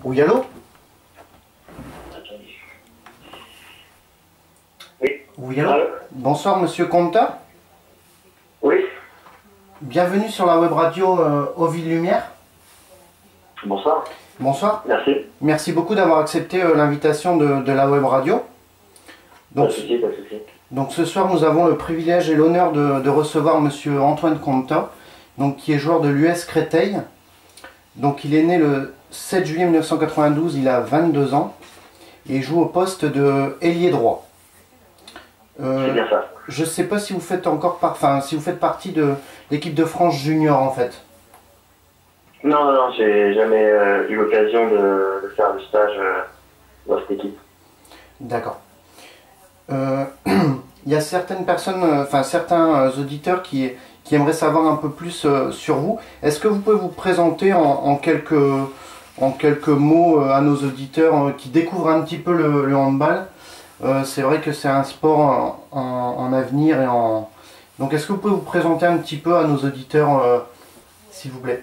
Oui, allô? Oui. Oui, allô? Allô. Bonsoir, monsieur Conta. Oui. Bienvenue sur la web radio Oville Lumière. Bonsoir. Bonsoir. Merci. Merci beaucoup d'avoir accepté l'invitation de la web radio. Pas de souci, pas de souci. Donc ce soir, nous avons le privilège et l'honneur de recevoir monsieur Antoine Conta, donc, qui est joueur de l'US Créteil. Donc il est né le 7 juillet 1992, il a 22 ans et il joue au poste de ailier droit. C'est bien ça. Je ne sais pas si vous faites si vous faites partie de l'équipe de France junior en fait. Non, j'ai jamais eu l'occasion de faire le stage dans cette équipe. D'accord. Il y a certaines personnes, certains auditeurs qui aimeraient savoir un peu plus sur vous. Est-ce que vous pouvez vous présenter en quelques mots à nos auditeurs qui découvrent un petit peu le handball? C'est vrai que c'est un sport en avenir Donc est-ce que vous pouvez vous présenter un petit peu à nos auditeurs, s'il vous plaît?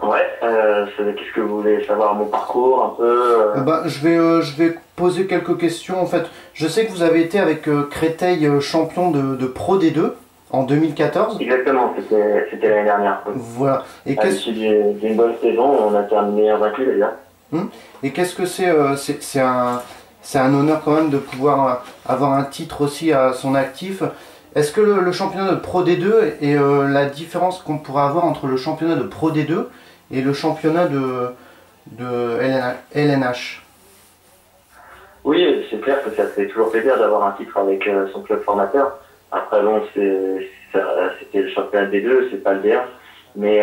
Ouais, qu'est-ce que vous voulez savoir, mon parcours un peu Je vais poser quelques questions. En fait, je sais que vous avez été avec Créteil champion de Pro D2 en 2014. Exactement, c'était l'année dernière. Voilà. Et à l'issue d'une bonne saison, on a terminé invaincu d'ailleurs. Et qu'est-ce que c'est un honneur quand même de pouvoir avoir un titre aussi à son actif. Est-ce que le championnat de Pro D2 et la différence qu'on pourrait avoir entre le championnat de Pro D2 et le championnat de LNH? Oui, c'est clair que ça fait toujours plaisir d'avoir un titre avec son club formateur. Après, bon, c'était le championnat D2, c'est pas le D1. Mais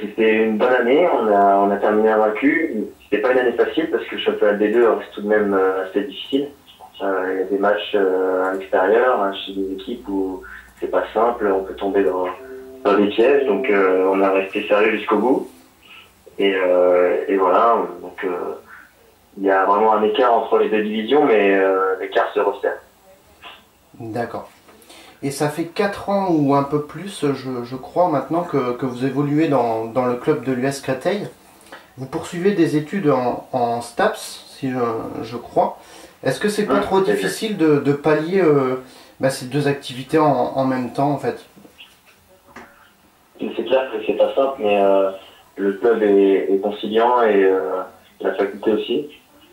c'était une bonne année, on a terminé invaincu. C'était pas une année facile parce que le championnat D2 reste tout de même assez difficile. Il y a des matchs à l'extérieur, chez des équipes où c'est pas simple, on peut tomber dans des pièges. Donc on a resté sérieux jusqu'au bout. Et voilà, donc il y a vraiment un écart entre les deux divisions, mais l'écart se resserre. D'accord. Et ça fait 4 ans ou un peu plus, je crois maintenant, que vous évoluez dans le club de l'US Créteil. Vous poursuivez des études en STAPS, si je crois. Est-ce que c'est pas trop difficile de pallier ces deux activités en même temps en fait? C'est clair que c'est pas simple, mais le club est conciliant et la faculté aussi.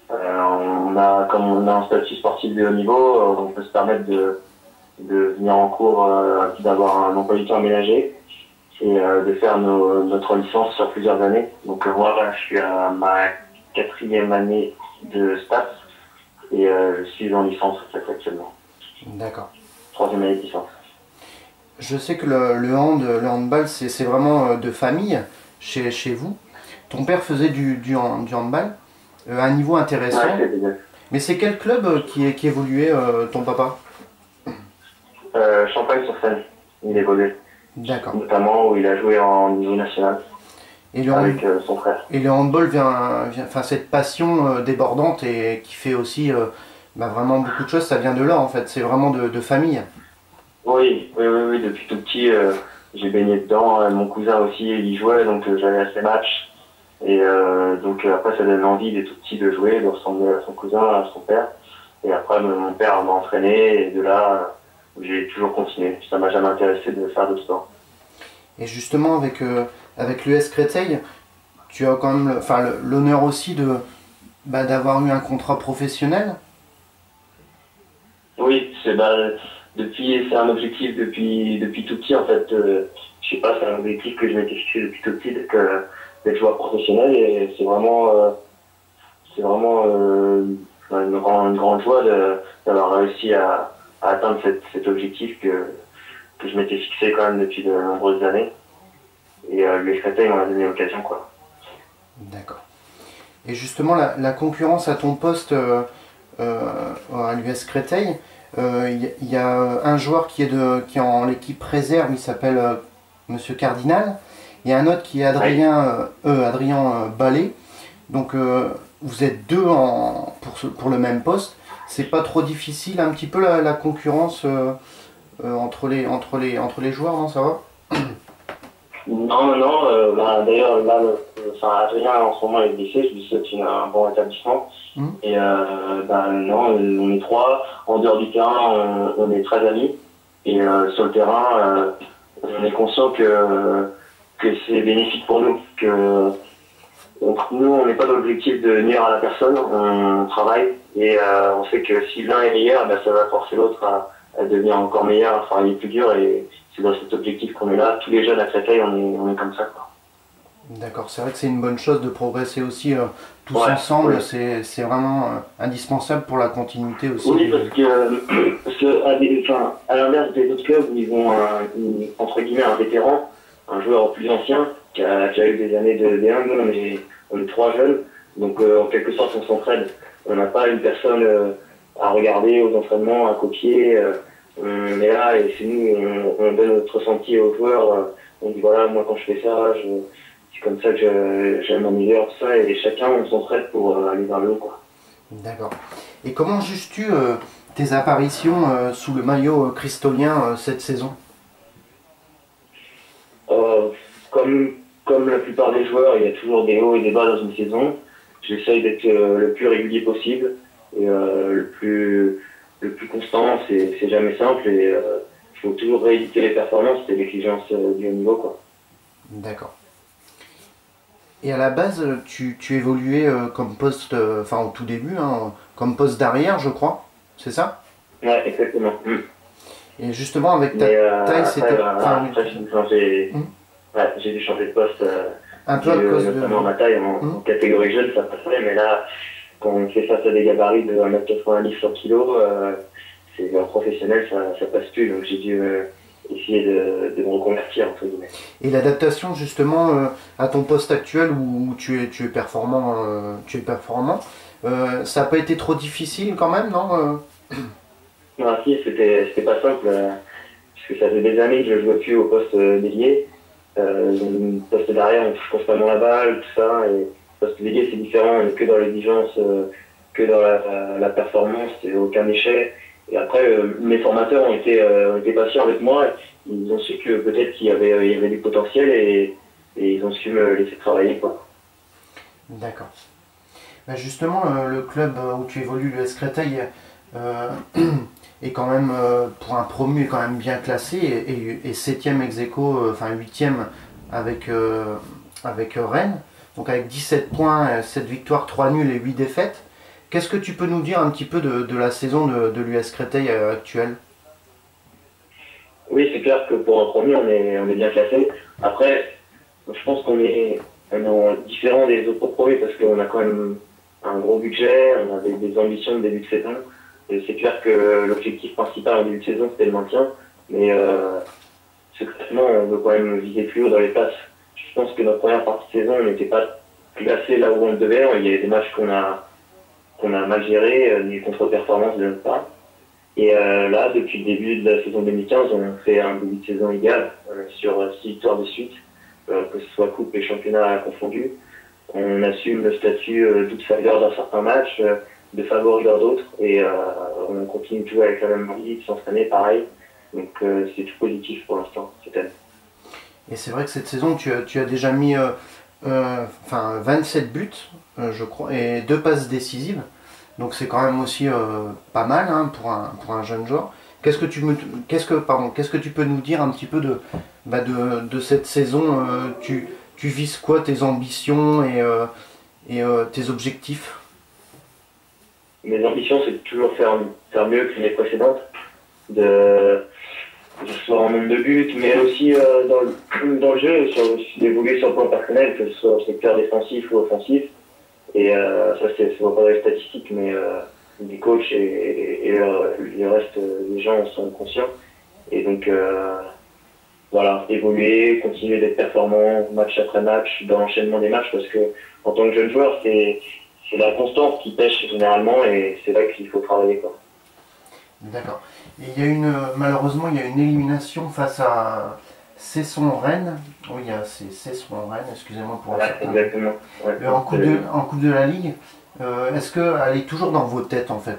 Comme on a un statut sportif de haut niveau, on peut se permettre de venir en cours, d'avoir un emploi du temps aménagé et de faire notre licence sur plusieurs années. Donc moi, là, je suis à ma 4e année de STAPS et je suis en licence en fait, actuellement. D'accord. 3e année de licence. Je sais que le handball, c'est vraiment de famille chez vous. Ton père faisait du handball à un niveau intéressant. Ouais, mais c'est quel club qui évoluait ton papa? Champagne-sur-Seine, il évoluait. D'accord. Notamment où il a joué en niveau national avec son frère. Et le handball cette passion débordante et qui fait aussi vraiment beaucoup de choses, ça vient de là en fait, c'est vraiment de famille. Oui, depuis tout petit, j'ai baigné dedans. Mon cousin aussi, il y jouait, donc j'allais à ses matchs. Et donc après, ça donne envie des tout petits de jouer, de ressembler à son cousin, à son père. Et après, mon père m'a entraîné, et de là, j'ai toujours continué. Ça m'a jamais intéressé de faire d'autres sports. Et justement, avec l'US Créteil, tu as quand même l'honneur aussi d'avoir eu un contrat professionnel. Oui, c'est un objectif depuis tout petit en fait. Je sais pas, c'est un objectif que je m'étais fixé depuis tout petit d'être joueur professionnel et c'est vraiment une grande joie d'avoir réussi à atteindre cet objectif que je m'étais fixé quand même depuis de nombreuses années. Et l'US Créteil m'en a donné l'occasion, quoi. D'accord. Et justement, la concurrence à ton poste à l'US Créteil, il y a un joueur qui est en l'équipe réserve, il s'appelle Monsieur Cardinal. Il y a un autre qui est Adrien Ballet. Donc vous êtes deux pour le même poste. C'est pas trop difficile un petit peu la concurrence entre les joueurs, non, ça va? Non, non, bah, d'ailleurs, là, enfin, Adrien, en ce moment, est blessé, je lui souhaite un bon rétablissement. Hmm. Et bah, non, on est trois. En dehors du terrain, on est très amis. Et sur le terrain, on est conscient que c'est bénéfique pour nous. Nous, on n'est pas dans l'objectif de nuire à la personne, on travaille. Et on sait que si l'un est meilleur, bah, ça va forcer l'autre à devenir encore meilleur, à travailler plus dur. Et c'est dans cet objectif qu'on est là. Tous les jeunes à Créteil, on est comme ça, quoi. D'accord, c'est vrai que c'est une bonne chose de progresser aussi tous Ouais, ensemble, ouais. c'est vraiment indispensable pour la continuité aussi. Oui, parce que à l'inverse des autres clubs où ils ont entre guillemets un vétéran, un joueur plus ancien qui a eu des années de D1, nous on est trois jeunes, donc en quelque sorte on s'entraide. On n'a pas une personne à regarder aux entraînements, à copier. On est là et c'est nous, on donne notre ressenti aux joueurs. On dit voilà, moi quand je fais ça, c'est comme ça que j'aime mon meilleur, tout ça, et chacun on s'entraide pour aller vers le haut, quoi. D'accord. Et comment juges-tu tes apparitions sous le maillot cristolien cette saison? Euh, comme la plupart des joueurs, il y a toujours des hauts et des bas dans une saison. J'essaye d'être le plus régulier possible et le plus constant. C'est jamais simple et il faut toujours rééditer les performances. C'est l'exigence du haut niveau, quoi. D'accord. Et à la base, tu évoluais comme poste, enfin au tout début, hein, comme poste d'arrière, je crois, c'est ça? Ouais, exactement. Et justement, avec ta Mais taille, après, c'était voilà, après Hmm. ouais, j'ai dû changer de poste, Un peu à cause de... notamment ma taille en Hmm. catégorie jeune, ça passait, mais là, quand on fait face à des gabarits de 1m90 100 kg, c'est un professionnel, ça passe plus, donc j'ai dû essayer de me reconvertir, entre guillemets. Et l'adaptation justement à ton poste actuel où tu es performant, ça n'a pas été trop difficile quand même, non? Non, si, c'était pas simple, parce que ça fait des années que je ne jouais plus au poste d'ailier. Le poste d'arrière, on touche constamment la balle, tout ça, et le poste d'ailier, c'est différent, on n'est que dans l'exigence, que dans la performance, c'est aucun déchet. Et après, mes formateurs ont été patients avec moi, ils ont su que peut-être il y avait du potentiel et ils ont su me laisser travailler, quoi. D'accord. Bah, justement, le club où tu évolues, le S Créteil, euh, est quand même, pour un promu, est quand même bien classé et 7e ex aequo, enfin 8e avec Rennes. Donc avec 17 points, 7 victoires, 3 nuls et 8 défaites. Qu'est-ce que tu peux nous dire un petit peu de la saison de l'US Créteil actuelle? Oui, c'est clair que pour un premier, on est bien classé. Après, je pense qu'on est différent des autres premiers parce qu'on a quand même un gros budget, on a des ambitions de début de saison. Et c'est clair que l'objectif principal en début de saison, c'était le maintien. Mais secrètement, on veut quand même viser plus haut dans les places. Je pense que notre première partie de saison, on n'était pas classé là où on le devait. Il y avait des matchs qu'on a mal gérés, des contre-performances de notre part. Et là, depuis le début de la saison 2015, on fait un début de saison égal sur 6 victoires de suite, que ce soit coupe et championnat confondus. On assume le statut d'outsider dans certains matchs, de favori dans d'autres, et on continue de jouer avec la même envie, de s'entraîner pareil. Donc c'est tout positif pour l'instant cette année. Et c'est vrai que cette saison, tu as déjà mis 27 buts, je crois, et 2 passes décisives. Donc c'est quand même aussi pas mal hein, pour un jeune joueur. Qu'est-ce que tu peux nous dire un petit peu de cette saison tu vises quoi, tes ambitions et tes objectifs? Mes ambitions, c'est de toujours faire mieux que l'année précédente, de que ce soit en nombre de buts, mais aussi dans le jeu, d'évoluer sur le plan personnel, que ce soit au secteur défensif ou offensif. Et ça, c'est pas dans les statistiques, mais les coachs et le reste des gens en sont conscients. Et donc, voilà, évoluer, continuer d'être performant match après match, dans l'enchaînement des matchs, parce que en tant que jeune joueur, c'est la constance qui pêche généralement, et c'est là qu'il faut travailler, quoi. D'accord. Et malheureusement, il y a une élimination face à Cesson-Rennes. Oui, c'est Cesson-Rennes, excusez-moi pour Voilà, certains. exactement. Ouais, En coupe de la Ligue. Est-ce qu'elle est toujours dans vos têtes en fait?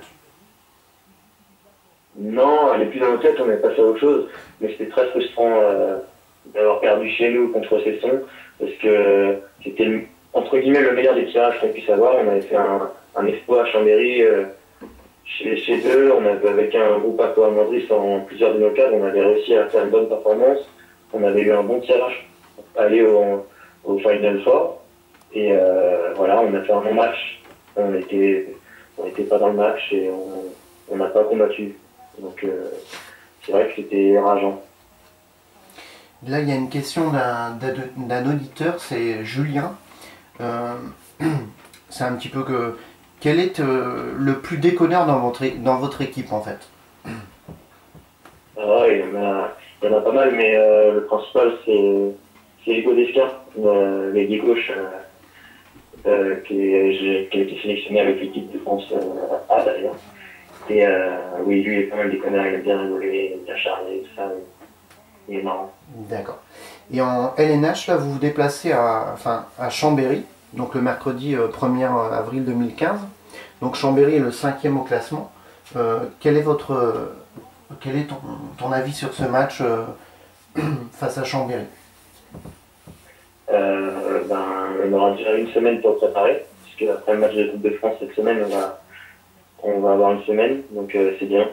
non, elle est plus dans nos têtes, on est passé à autre chose, mais c'était très frustrant d'avoir perdu chez nous contre Cesson, parce que c'était entre guillemets le meilleur des tirages qu'on puisse avoir. On avait fait un exploit à Chambéry chez eux. On avait, avec un groupe à Mandris en plusieurs de nos cadres, on avait réussi à faire une bonne performance. On avait eu un bon tirage pour aller au Final Four. Et voilà, on a fait un bon match. On était pas dans le match et on n'a pas combattu. Donc c'est vrai que c'était rageant. Là, il y a une question d'un auditeur, c'est Julien. C'est un petit peu que... Quel est le plus déconneur dans votre équipe, en fait? Ah, il y en a pas mal, mais le principal, c'est Hugo Descar, l'ailier gauche, qui a été sélectionné avec l'équipe de France A d'ailleurs. Et oui, lui est pas mal déconneur, il aime bien rigoler, il aime bien charler, tout ça. Il est marrant. D'accord. Et en LNH, là, vous vous déplacez à Chambéry, donc le mercredi 1er avril 2015. Donc Chambéry est le 5e au classement. Quel est ton avis sur ce match face à Chambéry? On aura déjà une semaine pour préparer, puisque après le match de Coupe de France cette semaine, on va avoir une semaine, donc c'est bien.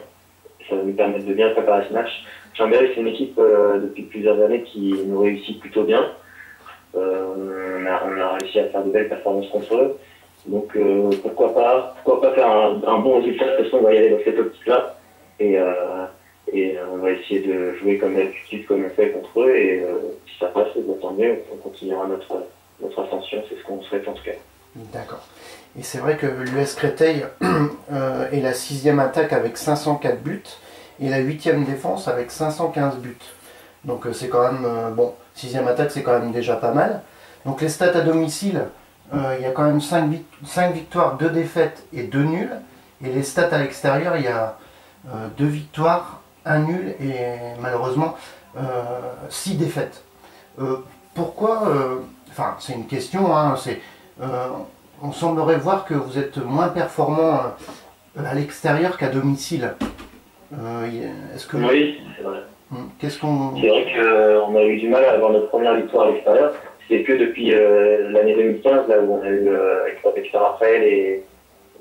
Ça va nous permettre de bien préparer ce match. Chambéry, c'est une équipe depuis plusieurs années qui nous réussit plutôt bien. On a réussi à faire de belles performances contre eux. Donc pourquoi pas faire un bon résultat. De toute façon, on va y aller dans cette optique-là. Et on va essayer de jouer comme d'habitude, comme on fait contre eux. Et si ça passe, tant mieux. On continuera notre ascension. C'est ce qu'on souhaite en tout cas. D'accord. Et c'est vrai que l'US Créteil est la 6e attaque avec 504 buts et la 8e défense avec 515 buts. Donc c'est quand même, bon, 6e attaque c'est quand même déjà pas mal. Donc les stats à domicile, il y a quand même 5 victoires, 2 défaites et 2 nuls. Et les stats à l'extérieur, il y a 2 victoires, 1 nul et malheureusement 6 défaites. Pourquoi, enfin c'est une question, hein, on semblerait voir que vous êtes moins performant à l'extérieur qu'à domicile. Est-ce que... Oui, c'est vrai. Qu'est-ce qu'on... C'est vrai qu'on a eu du mal à avoir notre première victoire à l'extérieur. C'est que depuis l'année 2015, là où on a eu avec Raphaël et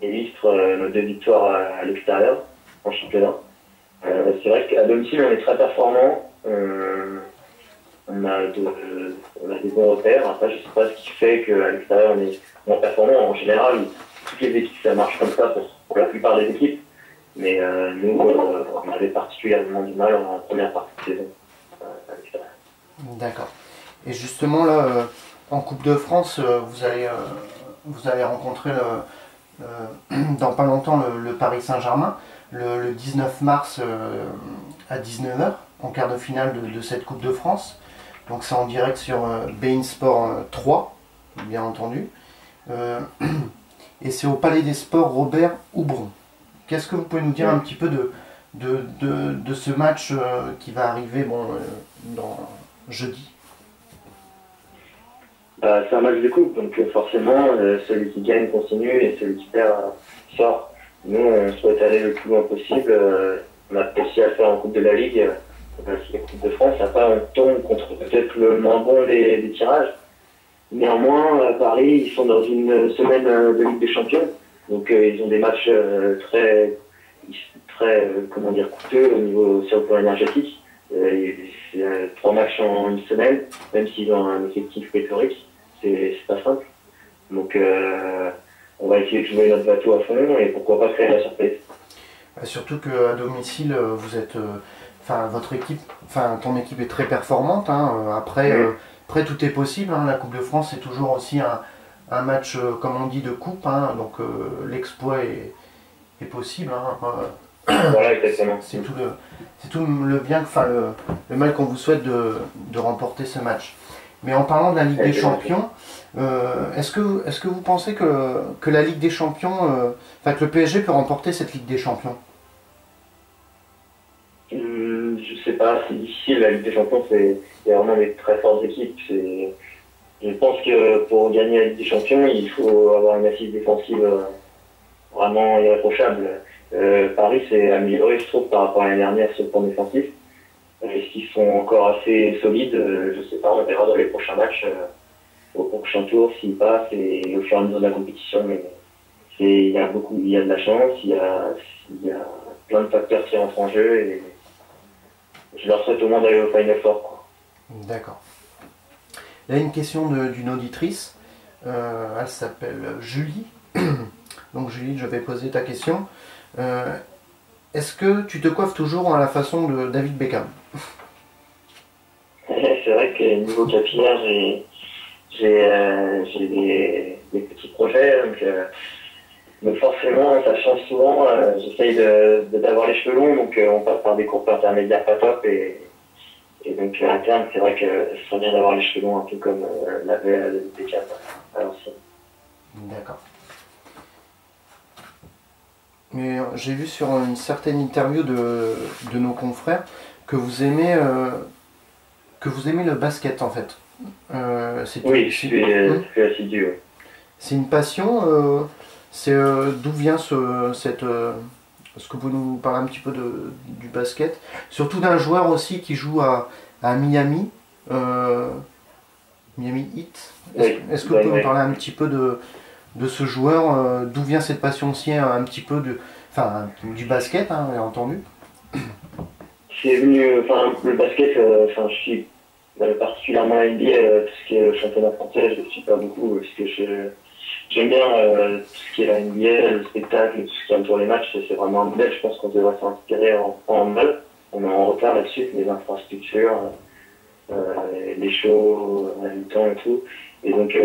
Istres, nos 2 victoires à l'extérieur en championnat. C'est vrai qu'à domicile, on est très performant. On a des bons repères. Après, je ne sais pas ce qui fait qu'à l'extérieur, on est moins performant. En général, toutes les équipes, ça marche comme ça pour la plupart des équipes. Mais nous, on avait particulièrement du mal en première partie de saison à l'extérieur. D'accord. Et justement, là, en Coupe de France, vous allez rencontrer dans pas longtemps le Paris Saint-Germain, le 19 mars à 19h, en quart de finale de cette Coupe de France. Donc c'est en direct sur beIN Sport 3, bien entendu. Et c'est au Palais des Sports Robert Houbron. Qu'est-ce que vous pouvez nous dire un petit peu de ce match qui va arriver dans jeudi? C'est un match de coupe, donc forcément, celui qui gagne continue et celui qui perd sort. Nous, on souhaite aller le plus loin possible. On a réussi à le faire en Coupe de la Ligue, la Coupe de France. Après, on tombe contre peut-être le moins bon des tirages. Néanmoins, à Paris, ils sont dans une semaine de Ligue des Champions. Donc, ils ont des matchs très comment dire, coûteux au niveau sur le plan énergétique. C'est 3 matchs en une semaine, même s'ils ont un effectif pléthorique, c'est pas simple. Donc on va essayer de jouer notre bateau à fond et pourquoi pas créer la surprise. Surtout qu'à domicile, vous êtes, votre équipe, ton équipe est très performante. Hein. Après, tout est possible. Hein. La Coupe de France, c'est toujours aussi un match, comme on dit, de coupe. Hein. Donc l'exploit est possible. Hein. Voilà, exactement. C'est tout le bien, le mal qu'on vous souhaite de remporter ce match. Mais en parlant de la Ligue des Champions, est-ce que vous pensez que la Ligue des Champions, que le PSG peut remporter cette Ligue des Champions? Je sais pas, c'est difficile. La Ligue des Champions, c'est vraiment des très fortes équipes. Je pense que pour gagner la Ligue des Champions, il faut avoir une assise défensive vraiment irréprochable. Paris s'est amélioré, je trouve, par rapport à l'année dernière sur le plan défensif. Est-ce qu'ils sont encore assez solides? Je sais pas, on verra dans les prochains matchs, au prochain tour, s'ils passent et au fur et à mesure de la compétition. Mais il y a de la chance, il y a plein de facteurs qui rentrent en jeu et je leur souhaite au moins d'aller au Final Four, quoi. D'accord. Là, une question d'une auditrice. Elle s'appelle Julie. Donc Julie, je vais poser ta question. Est-ce que tu te coiffes toujours à la façon de David Beckham? C'est vrai que niveau capillaire, j'ai des petits projets, donc forcément ça change souvent. J'essaye d'avoir les cheveux longs, donc on passe par des coupes intermédiaires pas top et donc à terme c'est vrai que ce serait bien d'avoir les cheveux longs un peu comme l'avait David Beckham à l'ancienne. D'accord. Mais j'ai vu sur une certaine interview de nos confrères que vous aimez le basket en fait. Oui, je suis assidu. Oui. C'est une passion. D'où vient est-ce que vous nous parlez un petit peu du basket? Surtout d'un joueur aussi qui joue à Miami, Miami Heat. Est-ce que vous pouvez nous parler un petit peu de ce joueur? D'où vient cette passion aussi un petit peu du basket, hein, bien entendu? C'est venu, le basket, je suis particulièrement la NBA, tout ce qui est le championnat français, je ne suis pas beaucoup, parce que j'aime bien tout ce qui est la NBA, le spectacle, tout ce qui entoure les matchs, c'est vraiment un modèle, je pense qu'on devrait s'inspirer en handball. On est en retard là-dessus, les infrastructures, les shows, la mi-temps et tout. Et donc,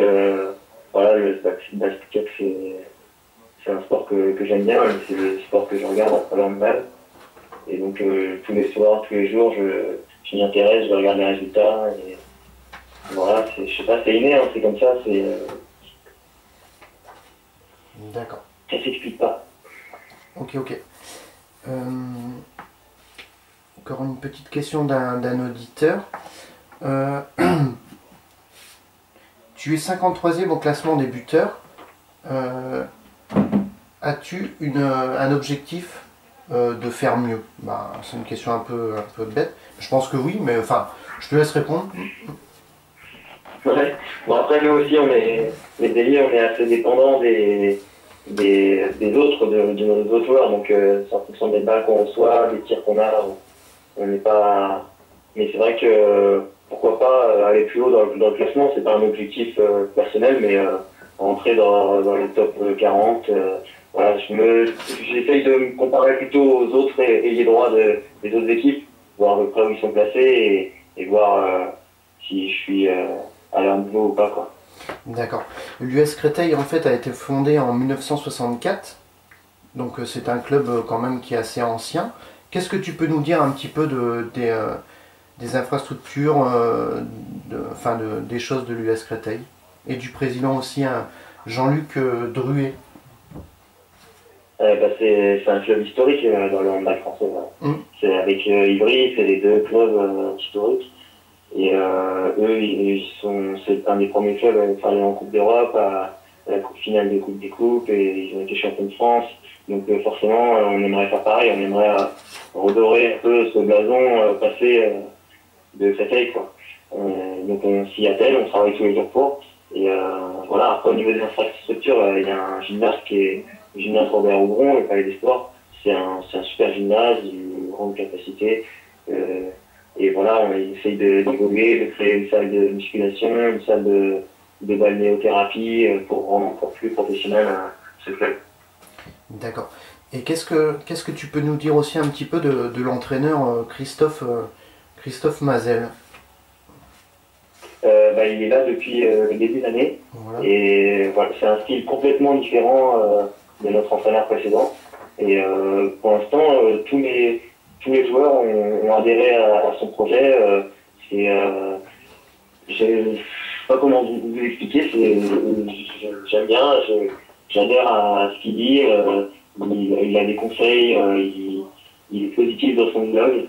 voilà, le basket, c'est un sport que j'aime bien, c'est le sport que je regarde après le handball. Et donc, tous les soirs, tous les jours, je m'y intéresse, je regarde les résultats. Et voilà, je sais pas, c'est inné, hein, c'est comme ça, D'accord. Ça s'explique pas. Ok. Encore une petite question d'un auditeur. Tu es 53e au classement des buteurs. As-tu un objectif de faire mieux? C'est une question un peu bête. Je pense que oui, mais enfin, je te laisse répondre. Ouais. Bon, après, nous aussi, les délires, on est assez dépendants des autres, de nos autres joueurs. Donc, c'est en fonction des balles qu'on reçoit, des tirs qu'on a, on n'est pas. Mais c'est vrai que pourquoi pas aller plus haut dans le classement, c'est pas un objectif personnel, mais entrer dans les top 40. Voilà, j'essaye de me comparer plutôt aux autres ayants droit des autres équipes, voir à peu près où ils sont placés et voir si je suis à leur niveau ou pas, quoi. D'accord. L'US Créteil en fait a été fondé en 1964, donc c'est un club quand même qui est assez ancien. Qu'est-ce que tu peux nous dire un petit peu des infrastructures, des choses de l'US Créteil et du président aussi, Jean-Luc Druet? C'est un club historique dans le handball français. Voilà. C'est avec Ivry, c'est les deux clubs historiques. Et c'est un des premiers clubs à aller en Coupe d'Europe, à la coupe finale des Coupes des Coupes, et ils ont été champions de France. Donc forcément, on aimerait faire pareil, on aimerait redorer un peu ce blason passé de Créteil, quoi. Donc on s'y attelle, on travaille tous les jours pour. Et voilà, après au niveau des infrastructures, il y a un gymnase qui est le gymnase Robert Aubron, le Palais des Sports. C'est un super gymnase, une grande capacité. Et voilà, on essaye d'évoluer, de créer une salle de musculation, une salle de balnéothérapie pour rendre encore plus professionnel ce club. D'accord. Et qu'est-ce que tu peux nous dire aussi un petit peu de l'entraîneur Christophe Mazel? Il est là depuis le début de l'année. Voilà. Et voilà, c'est un style complètement différent de notre entraîneur précédent. Et pour l'instant, tous les joueurs ont adhéré à son projet. Je sais pas comment vous expliquer. J'aime bien, j'adhère à ce qu'il dit. Il a des conseils, il est positif dans son blog.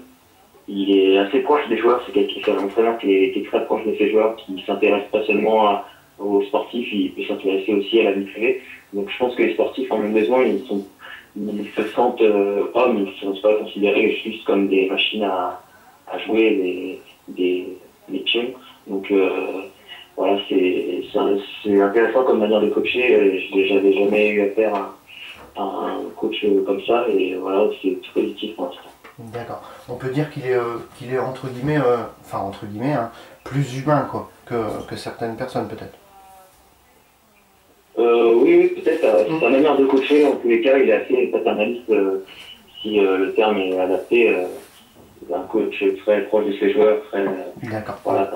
Il est assez proche des joueurs. C'est un entraîneur qui est très proche de ses joueurs, qui s'intéresse pas seulement aux sportifs, il peut s'intéresser aussi à la vie privée. Donc je pense que les sportifs en ont besoin. Ils se sentent hommes, ils ne se sentent pas considérés juste comme des machines à à jouer les pions. Donc voilà, c'est intéressant comme manière de coacher. J'avais jamais eu affaire à un coach comme ça, et voilà, c'est tout positif pour l'instant. D'accord. On peut dire qu'il est entre guillemets, enfin entre guillemets, hein, plus humain quoi, que certaines personnes peut-être. Oui, oui, peut-être. Sa manière de coacher, en tous les cas, il est assez paternaliste, si le terme est adapté. Un coach très proche de ses joueurs, très. D'accord. Voilà,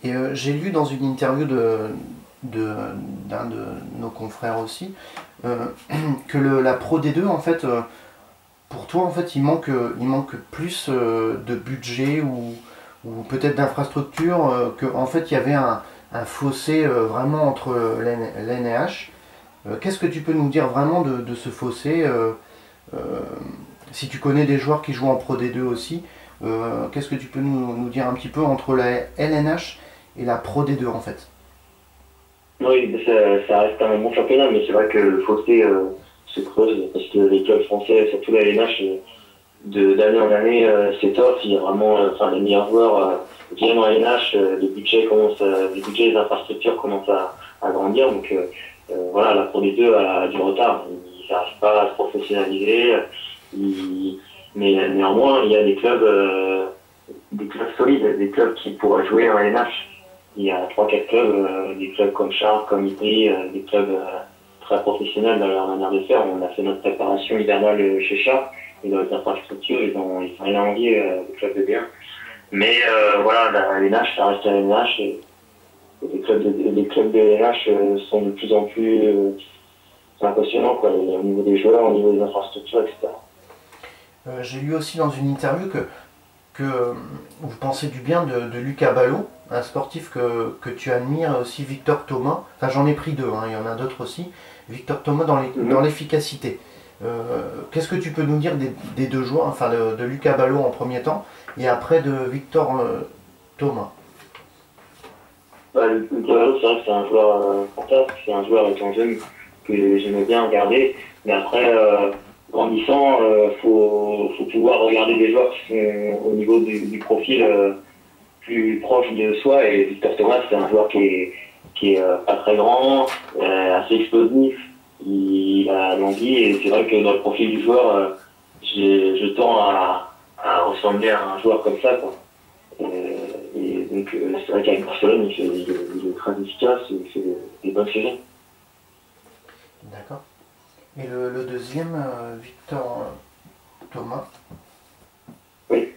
Et j'ai lu dans une interview d'un de nos confrères aussi que la Pro D2 en fait, pour toi en fait, il manque plus de budget ou peut-être d'infrastructure, que en fait il y avait un fossé vraiment entre l'NH. Qu'est-ce que tu peux nous dire vraiment de ce fossé euh, si tu connais des joueurs qui jouent en Pro D2 aussi, qu'est-ce que tu peux nous dire un petit peu entre la LNH et la Pro D2 en fait? oui, ça reste un bon championnat, mais c'est vrai que le fossé se creuse parce que les clubs français, surtout la LNH, d'année en année, c'est top. Il y a vraiment, enfin, les meilleurs joueurs viennent en LNH, les budgets, les infrastructures commencent à grandir. Donc voilà, la Pro D2 a du retard. Ils n'arrivent pas à se professionnaliser. Mais néanmoins, il y a des clubs solides, des clubs qui pourraient jouer en LNH. Il y a 3-4 clubs, des clubs comme Chartres, comme Ivry, des clubs très professionnels dans leur manière de faire. On a fait notre préparation hivernale chez Chartres, et dans les infrastructures, ils ont rien à envier des clubs de B1. Mais voilà, la LNH, ça reste la LNH, et les clubs de LNH sont de plus en plus impressionnants, quoi, au niveau des joueurs, au niveau des infrastructures, etc. J'ai lu aussi dans une interview que vous pensez du bien de Lucas Ballot, un sportif que tu admires, aussi Victor Thomas. Enfin, j'en ai pris deux, hein, il y en a d'autres aussi. Victor Thomas dans l'efficacité. Qu'est-ce que tu peux nous dire des deux joueurs, enfin de Lucas Ballot en premier temps et après de Victor Thomas? Lucas Ballot, c'est vrai que c'est un joueur fantastique, c'est un joueur étant jeune que j'aimais bien regarder. Mais après, grandissant, faut pouvoir regarder des joueurs qui sont au niveau du profil plus proche de soi. Et Victor Thomas, c'est un joueur qui est pas très grand, assez explosif. Il a l'envie, et c'est vrai que dans le profil du joueur, je tends à ressembler à un joueur comme ça, quoi. Et donc, c'est vrai qu'avec Barcelone, il est très efficace, il fait des bonnes saisons. D'accord. Et le deuxième, Victor Thomas. Oui.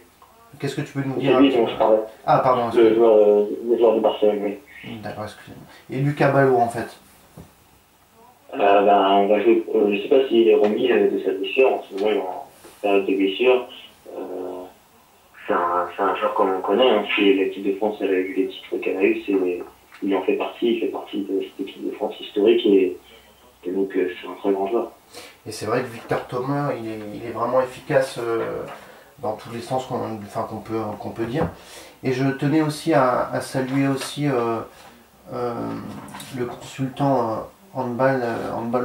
Qu'est-ce que tu peux nous C'est dire? lui dont je parlais. Ah, pardon. Le joueur de Barcelone, oui. D'accord, excusez-moi. Et Lucas Ballot en fait. On va jouer, je ne sais pas s'il est remis de sa blessure. En ce moment, il est en période de blessure. C'est un joueur comme on connaît. Hein. Si l'équipe de France elle a eu les titres qu'elle a eu, il en fait partie. Il fait partie de cette équipe de France historique, et donc c'est un très grand joueur. Et c'est vrai que Victor Thomas, il est vraiment efficace dans tous les sens qu'on peut dire. Et je tenais aussi à saluer aussi le consultant handball,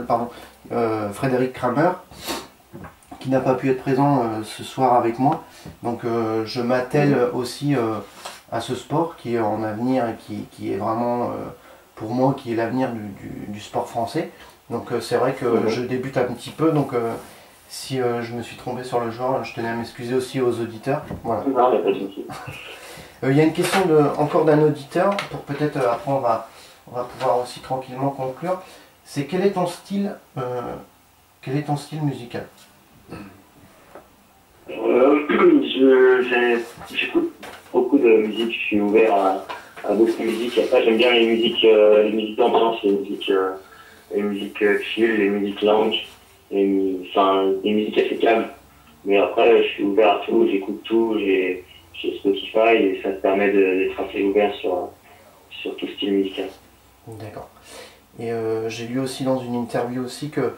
pardon, Frédéric Kramer, qui n'a pas pu être présent ce soir avec moi. Donc je m'attelle aussi à ce sport qui est en avenir et qui est vraiment pour moi qui est l'avenir du sport français. Donc c'est vrai que je débute un petit peu, donc si je me suis trompé sur le joueur, je tenais à m'excuser aussi aux auditeurs. Voilà. Non, mais pas de souci. Il y a une question encore d'un auditeur, pour peut-être après on va pouvoir aussi tranquillement conclure. C'est quel est ton style musical? J'écoute beaucoup de musique, je suis ouvert à beaucoup de musique. Après, j'aime bien les musiques d'ambiance, les musiques chill, les musiques lounge, les musiques assez calmes. Mais après, je suis ouvert à tout, j'écoute tout, j'ai Spotify, et ça me permet d'être assez ouvert sur tout style musical. D'accord. Et j'ai lu aussi dans une interview aussi que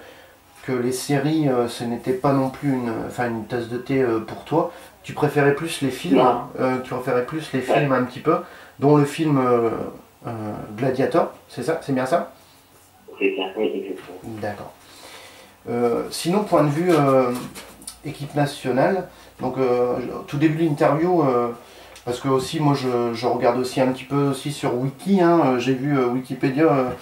les séries, ce n'était pas non plus une tasse de thé pour toi. Tu préférais plus les films, un petit peu, dont le film Gladiator, c'est ça? C'est bien ça? C'est bien, oui, exactement. D'accord. Sinon, point de vue équipe nationale. Donc tout début de l'interview, parce que aussi moi je regarde aussi un petit peu aussi sur Wiki, hein, j'ai vu Wikipédia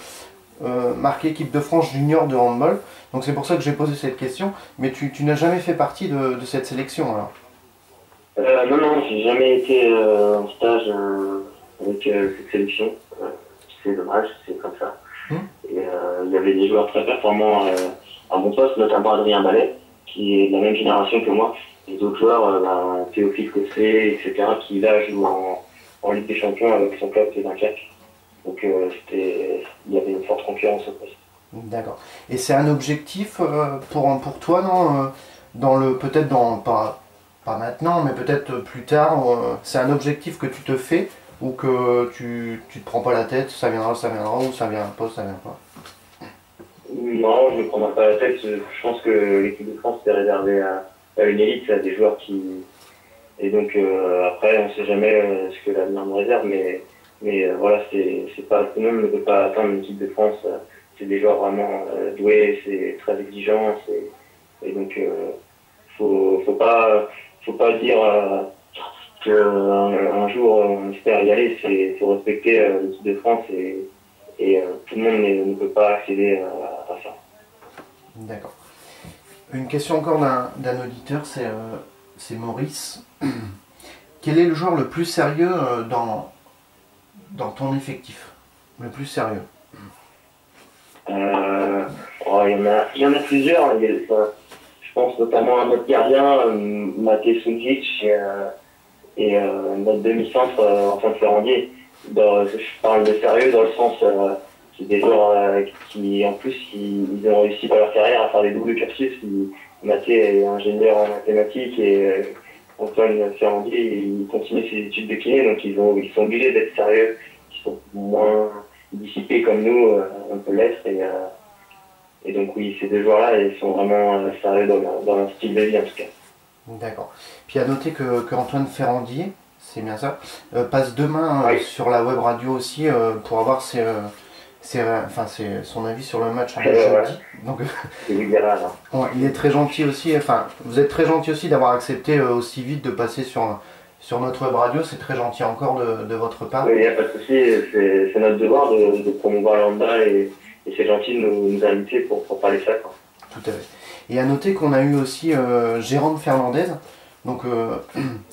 marqué équipe de France junior de handball. Donc c'est pour ça que j'ai posé cette question. Mais tu n'as jamais fait partie de cette sélection alors? Non, non, j'ai jamais été en stage avec cette sélection. C'est dommage, c'est comme ça. Et il y avait des joueurs très performants à mon poste, notamment Adrien Ballet, qui est de la même génération que moi. Les autres joueurs, Théophile Cossé, etc., qui là joue en Ligue des Champions avec son club qui est Dunkerque. Donc il y avait une forte concurrence au poste. D'accord. Et c'est un objectif pour toi, non dans le peut-être dans pas maintenant, mais peut-être plus tard. C'est un objectif que tu te fais ou que tu te prends pas la tête, ça viendra, ou ça vient pas, ça vient pas. Non, je ne me prendrai pas la tête. Je pense que l'équipe de France est réservée à une élite, à des joueurs qui. Et donc après, on ne sait jamais ce que l'avenir nous réserve, mais voilà, c'est pas tout le monde ne peut pas atteindre une équipe de France. C'est des joueurs vraiment doués, c'est très exigeant, et donc faut pas dire qu'un jour on espère y aller. Faut respecter l'équipe de France et tout le monde ne peut pas accéder à ça. D'accord. Une question encore d'un auditeur, c'est Maurice. Quel est le joueur le plus sérieux dans ton effectif? Le plus sérieux? Il y en a plusieurs. Je pense notamment à notre gardien, Maté Sunjic, et notre demi-centre, Antoine Ferrandier. Je parle de sérieux dans le sens, c'est des joueurs qui, en plus, ils ont réussi par leur carrière à faire des doubles cursus. Maté est ingénieur en mathématiques et Antoine Ferrandier, il continue ses études de kiné, donc ils sont obligés d'être sérieux. Ils sont moins dissipés comme nous, on peut l'être. Et donc oui, ces deux joueurs-là, ils sont vraiment sérieux dans leur style de vie en tout cas. D'accord. Puis à noter que Antoine Ferrandier, c'est bien ça, passe demain Oui. sur la web radio aussi pour avoir son avis sur le match jeudi. Ouais. Donc, Ouais, il est très gentil aussi, vous êtes très gentil aussi d'avoir accepté aussi vite de passer sur notre web radio, c'est très gentil encore de votre part. Oui, il n'y a pas de souci, c'est notre devoir de promouvoir le handball et c'est gentil de nous inviter pour parler de ça. Quoi. Tout à fait. Et à noter qu'on a eu aussi Jérôme Fernandez, donc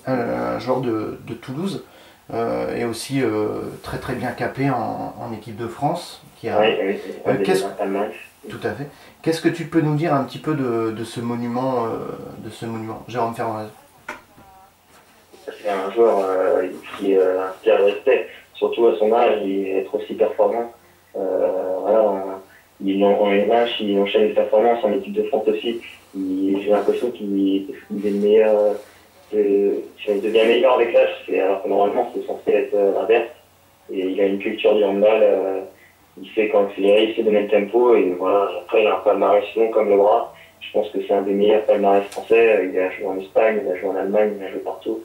un joueur de Toulouse, et aussi très très bien capé en équipe de France. Oui, tout à fait. Qu'est-ce que tu peux nous dire un petit peu de ce monument, Jérôme Fernandez? C'est un joueur qui inspire le respect, surtout à son âge, il est aussi performant. En LNH, il enchaîne les performances en équipe de France aussi. J'ai l'impression qu'il est le meilleur, il devient meilleur avec l'âge, alors que normalement c'est censé être l'inverse. Et il a une culture du handball, il sait quand accélérer, il sait donner le tempo, et voilà, après il a un palmarès long comme le bras. Je pense que c'est un des meilleurs palmarès français, il a joué en Espagne, il a joué en Allemagne, il a joué partout.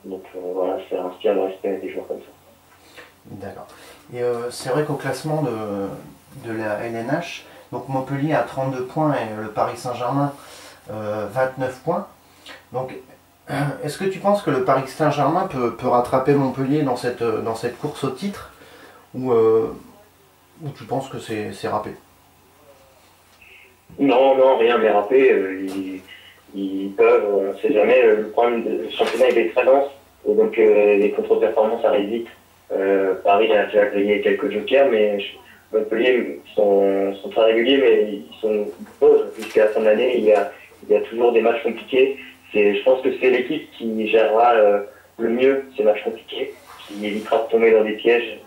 Donc voilà, ça inspire le respect des joueurs comme ça. D'accord. Et c'est vrai qu'au classement de la LNH, donc Montpellier a 32 points et le Paris Saint-Germain 29 points. Donc est-ce que tu penses que le Paris Saint-Germain peut rattraper Montpellier dans cette course au titre ou tu penses que c'est râpé? Non, rien n'est râpé. Ils peuvent, on ne sait jamais. Le problème du championnat est très dense et donc les contre-performances arrivent vite. Paris a déjà gagné quelques jokers, mais Montpellier sont très réguliers, mais ils sont pauvres. Jusqu'à la fin de l'année, il y a toujours des matchs compliqués. Je pense que c'est l'équipe qui gérera le mieux ces matchs compliqués, qui évitera de tomber dans des pièges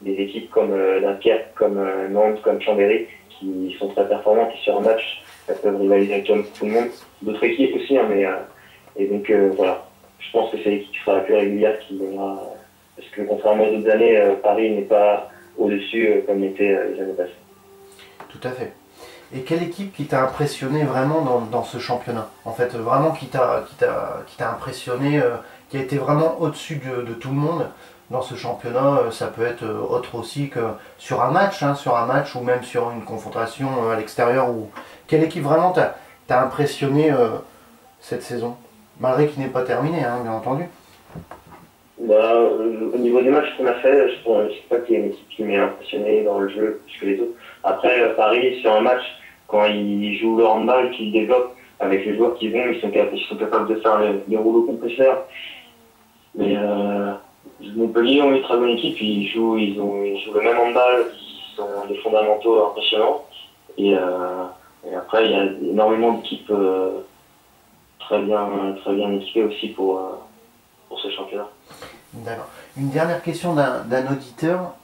des équipes comme Dunkerque, comme Nantes, comme Chambéry, qui sont très performantes et sur un match, elles peuvent rivaliser avec tout le monde. D'autres équipes aussi, hein, et donc voilà. Je pense que c'est l'équipe qui sera la plus régulière qui gagnera. Parce que contrairement aux autres années, Paris n'est pas au-dessus comme l'était les années passées. Tout à fait. Et quelle équipe qui t'a impressionné vraiment dans ce championnat? En fait, vraiment qui t'a impressionné, qui a été vraiment au-dessus de tout le monde dans ce championnat. Ça peut être autre aussi que sur un match ou même sur une confrontation à l'extérieur. Quelle équipe vraiment t'a impressionné cette saison? Malgré qu'il n'est pas terminé, hein, bien entendu. Au niveau des matchs qu'on a fait, je ne sais pas qu'il y a une équipe qui m'est impressionné dans le jeu plus que les autres. Après, Paris, sur un match, quand ils jouent le handball, qu'ils développent avec les joueurs qui vont, ils sont capables de faire les rouleaux compresseurs. Mais Montpellier ont une très bonne équipe, ils jouent le même handball, ils ont des fondamentaux impressionnants. Et après, il y a énormément d'équipes très bien équipées aussi pour ce championnat. D'accord. Une dernière question d'un auditeur,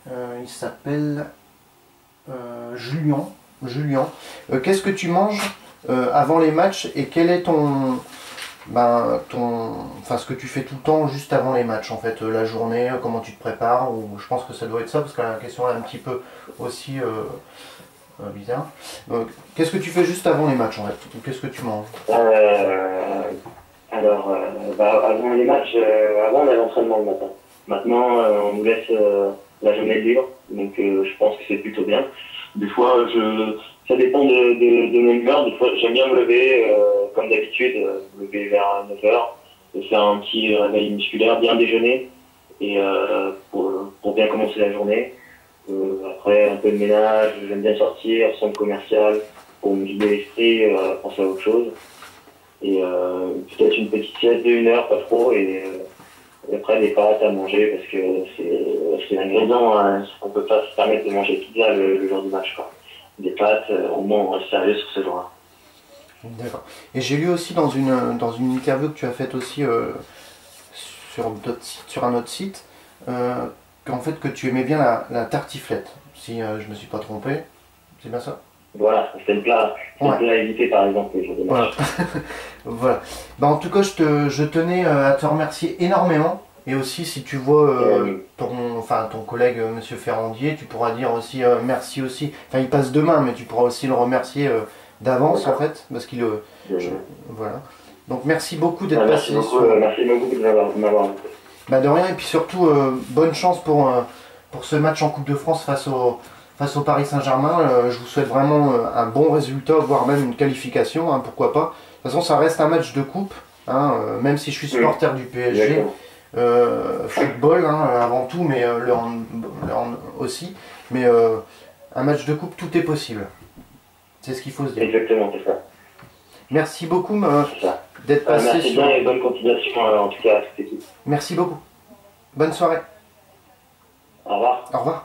il s'appelle Julien. Qu'est-ce que tu manges avant les matchs et quel est ce que tu fais tout le temps juste avant les matchs en fait, la journée, comment tu te prépares, ou je pense que ça doit être ça parce que la question est un petit peu aussi bizarre. Qu'est-ce que tu fais juste avant les matchs en fait? Qu'est-ce que tu manges? Avant les matchs, avant on a l'entraînement le matin. Maintenant, on nous laisse la journée libre, donc je pense que c'est plutôt bien. Des fois, ça dépend de mon humeur. Des fois, j'aime bien me lever, comme d'habitude, me lever vers 9 heures, faire un petit réveil musculaire, bien déjeuner, et pour bien commencer la journée. Après, un peu de ménage, j'aime bien sortir, centre commercial, pour me vider l'esprit, penser à autre chose. Et peut-être une petite sieste de 1 heure, pas trop, et après des pâtes à manger, parce que c'est l'ingrédient, hein, on peut pas se permettre de manger pizza le jour du match, quoi. Des pâtes, au moins on reste sérieux sur ce jour-là. D'accord. Et j'ai lu aussi dans une interview que tu as faite aussi sur un autre site, qu'en fait que tu aimais bien la tartiflette, si je me suis pas trompé, c'est bien ça? Voilà, c'est le plat à éviter par exemple le jour du match. Voilà. En tout cas, je tenais à te remercier énormément. Et aussi, si tu vois ton collègue Monsieur Ferrandier, tu pourras dire aussi merci aussi. Enfin, il passe demain, mais tu pourras aussi le remercier d'avance en fait, parce qu'il voilà. Donc merci beaucoup d'être passé. Merci beaucoup de m'avoir invité. De rien, et puis surtout bonne chance pour ce match en Coupe de France face au Paris Saint-Germain. Je vous souhaite vraiment un bon résultat, voire même une qualification, hein, pourquoi pas. De toute façon, ça reste un match de coupe, hein, même si je suis supporter du PSG. Football avant tout, mais le hand aussi. Mais un match de coupe, tout est possible. C'est ce qu'il faut se dire. Exactement, c'est ça. Merci beaucoup d'être passé. Merci bien et bonne continuation en tout cas à cette équipe. Merci beaucoup. Bonne soirée. Au revoir. Au revoir.